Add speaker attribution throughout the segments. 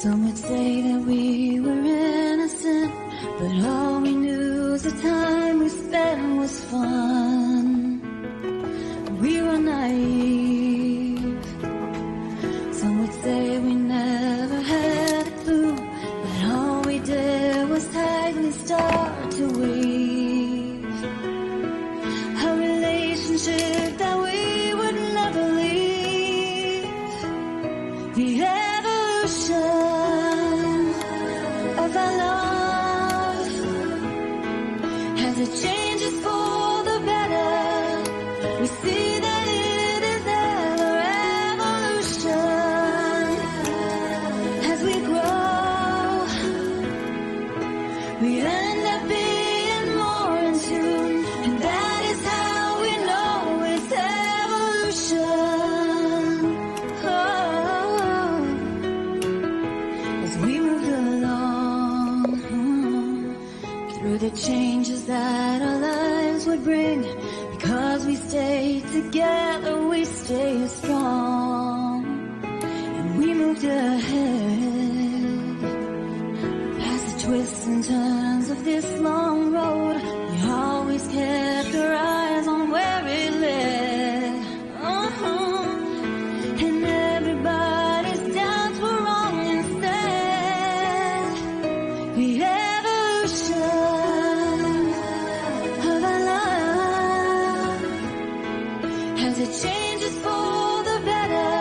Speaker 1: Some would say that we were innocent, but all we knew was the time we spent was fun. We were naive. Some would say we never had a clue, but all we did was tightly start to weave a relationship that we would never leave. The evolution of our love, as it changes for the better, we see that it is ever evolution. As we grow, we end up being more in tune, and that is how we know it's evolution. Oh, as we move along through the changes that our lives would bring, because we stay together, we stay strong, and we moved ahead past the twists and turns of this long road. We always kept our eyes on where it led. And everybody's doubts were wrong instead. The evolution of our love, as it changes for the better,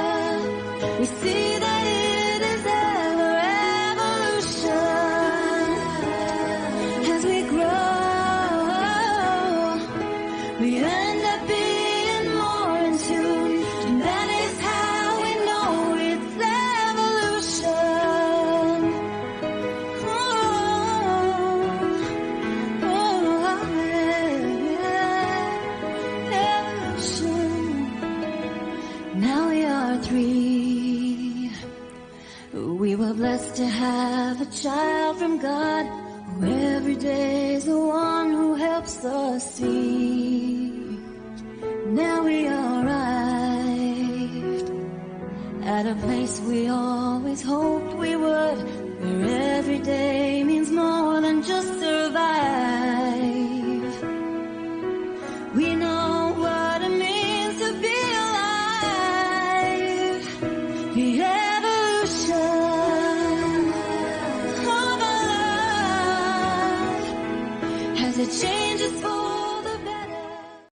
Speaker 1: we see that it is ever evolution. As we grow, we end up being more in tune, and that is how we know it's evolution. Evolution. Now we are three. We were blessed to have a child from God, who every day is the one who helps us see. Now we arrived at a place we always hoped we would, where every day means more than just survive. We know what it means to be alive. The evolution of our love, as it changes for